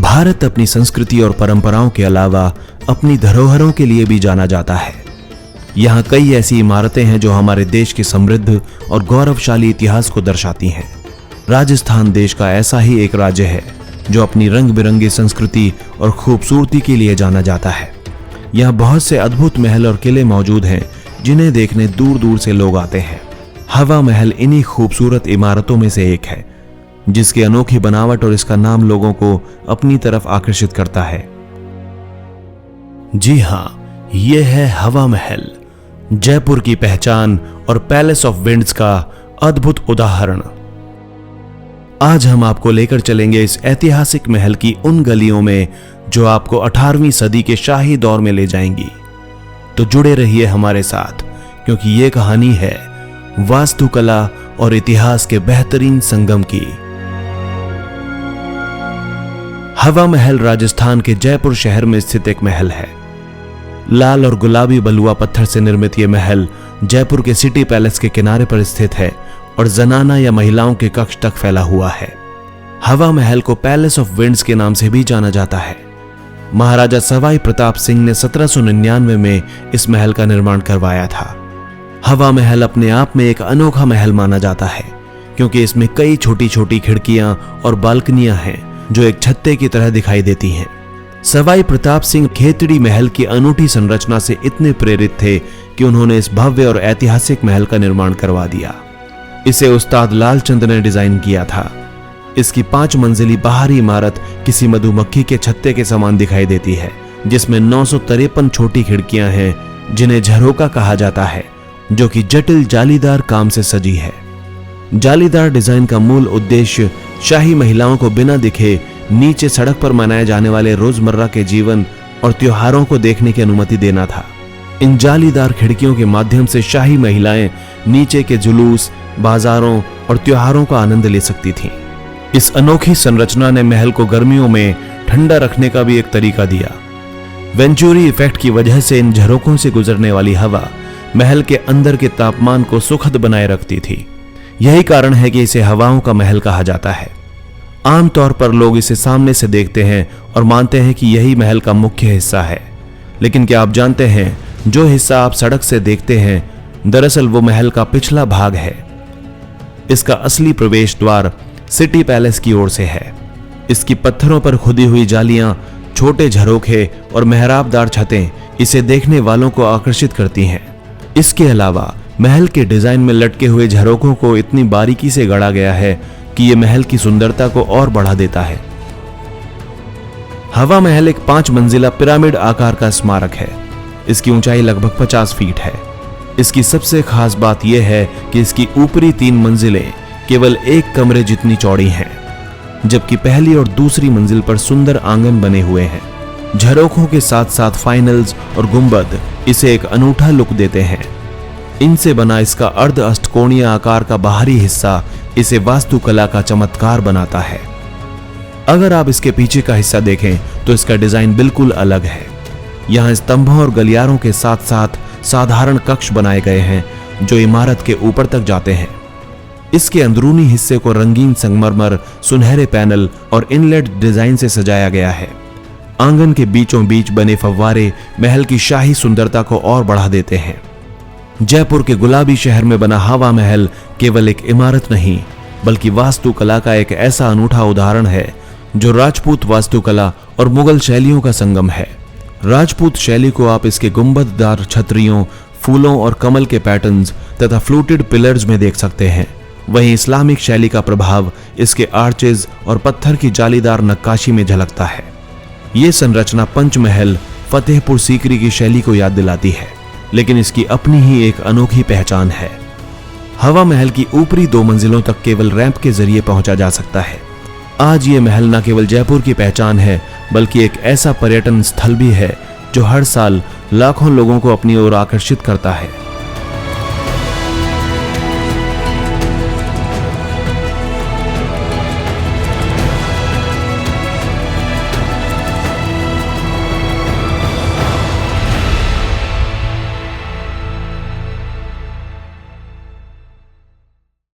भारत अपनी संस्कृति और परंपराओं के अलावा अपनी धरोहरों के लिए भी जाना जाता है। यहाँ कई ऐसी इमारतें हैं जो हमारे देश के समृद्ध और गौरवशाली इतिहास को दर्शाती हैं। राजस्थान देश का ऐसा ही एक राज्य है जो अपनी रंग बिरंगी संस्कृति और खूबसूरती के लिए जाना जाता है। यहाँ बहुत से अद्भुत महल और किले मौजूद हैं जिन्हें देखने दूर दूर से लोग आते हैं। हवा महल इन्हीं खूबसूरत इमारतों में से एक है जिसकी अनोखी बनावट और इसका नाम लोगों को अपनी तरफ आकर्षित करता है। जी हाँ, यह है हवा महल, जयपुर की पहचान और पैलेस ऑफ विंड्स का अद्भुत उदाहरण। आज हम आपको लेकर चलेंगे इस ऐतिहासिक महल की उन गलियों में जो आपको 18वीं सदी के शाही दौर में ले जाएंगी। तो जुड़े रहिए हमारे साथ, क्योंकि ये कहानी है वास्तुकला और इतिहास के बेहतरीन संगम की। हवा महल राजस्थान के जयपुर शहर में स्थित एक महल है। लाल और गुलाबी बलुआ पत्थर से निर्मित यह महल जयपुर के सिटी पैलेस के किनारे पर स्थित है और जनाना या महिलाओं के कक्ष तक फैला हुआ है। हवा महल को पैलेस ऑफ विंड्स के नाम से भी जाना जाता है। महाराजा सवाई प्रताप सिंह ने 1799 में इस महल का निर्माण करवाया था। हवा महल अपने आप में एक अनोखा महल माना जाता है क्योंकि इसमें कई छोटी छोटी खिड़कियां और बालकनियां हैं जो एक छत्ते की तरह दिखाई देती हैं। सवाई प्रताप सिंह खेतड़ी महल की अनूठी संरचना से इतने प्रेरित थे कि उन्होंने इस भव्य और ऐतिहासिक महल का निर्माण करवा दिया। इसे उस्ताद लालचंद ने डिजाइन किया था। इसकी 5 मंजिली बाहरी इमारत किसी मधुमक्खी के छत्ते के समान दिखाई देती है, जिसमें 953 छोटी खिड़कियां हैं जिन्हें झरोका कहा जाता है, जो कि जटिल जालीदार काम से सजी है। जालीदार डिजाइन का मूल उद्देश्य शाही महिलाओं को बिना दिखे नीचे सड़क पर मनाए जाने वाले रोजमर्रा के जीवन और त्योहारों को देखने की अनुमति देना था। इन जालीदार खिड़कियों के माध्यम से शाही महिलाएं नीचे के जुलूस, बाजारों और त्योहारों का आनंद ले सकती थीं। इस अनोखी संरचना ने महल को गर्मियों में ठंडा रखने का भी एक तरीका दिया। वेंचुरी इफेक्ट की वजह से इन झरोकों से गुजरने वाली हवा महल के अंदर के तापमान को सुखद बनाए रखती थी। यही कारण है कि इसे हवाओं का महल कहा जाता है। आमतौर पर लोग इसे सामने से देखते हैं और मानते हैं कि यही महल का मुख्य हिस्सा है, लेकिन क्या आप जानते हैं जो हिस्सा आप सड़क से देखते हैं दरअसल वो महल का पिछला भाग है। इसका असली प्रवेश द्वार सिटी पैलेस की ओर से है। इसकी पत्थरों पर खुदी हुई जालियां, छोटे झरोखे और मेहराबदार छतें इसे देखने वालों को आकर्षित करती हैं। इसके अलावा महल के डिजाइन में लटके हुए झरोकों को इतनी बारीकी से गढ़ा गया है कि यह महल की सुंदरता को और बढ़ा देता है। हवा महल एक 5 मंजिला पिरामिड आकार का स्मारक है। इसकी ऊंचाई लगभग 50 फीट है। इसकी सबसे खास बात यह है कि इसकी ऊपरी 3 मंजिलें केवल एक कमरे जितनी चौड़ी हैं, जबकि पहली और दूसरी मंजिल पर सुंदर आंगन बने हुए हैं। झरोखों के साथ साथ फाइनल्स और गुंबद इसे एक अनूठा लुक देते हैं। इनसे बना इसका अर्ध अष्टकोणीय आकार का बाहरी हिस्सा इसे वास्तुकला का चमत्कार बनाता है। अगर आप इसके पीछे का हिस्सा देखें तो इसका डिजाइन बिल्कुल अलग है। यहाँ स्तंभों और गलियारों के साथ साथ साधारण कक्ष बनाए गए हैं जो इमारत के ऊपर तक जाते हैं। इसके अंदरूनी हिस्से को रंगीन संगमरमर, सुनहरे पैनल और इनलेट डिजाइन से सजाया गया है। आंगन के बीचों बीच बने फव्वारे महल की शाही सुंदरता को और बढ़ा देते हैं। जयपुर के गुलाबी शहर में बना हवा महल केवल एक इमारत नहीं, बल्कि वास्तुकला का एक ऐसा अनूठा उदाहरण है जो राजपूत वास्तुकला और मुगल शैलियों का संगम है। राजपूत शैली को आप इसके गुंबददार छतरियों, फूलों और कमल के पैटर्न्स तथा फ्लूटेड पिलर्स में देख सकते हैं। वहीं इस्लामिक शैली का प्रभाव इसके आर्चेज और पत्थर की जालीदार नक्काशी में झलकता है। ये संरचना पंचमहल, फतेहपुर सीकरी की शैली को याद दिलाती है, लेकिन इसकी अपनी ही एक अनोखी पहचान है। हवा महल की ऊपरी 2 मंजिलों तक केवल रैंप के जरिए पहुंचा जा सकता है। आज ये महल न केवल जयपुर की पहचान है, बल्कि एक ऐसा पर्यटन स्थल भी है जो हर साल लाखों लोगों को अपनी ओर आकर्षित करता है।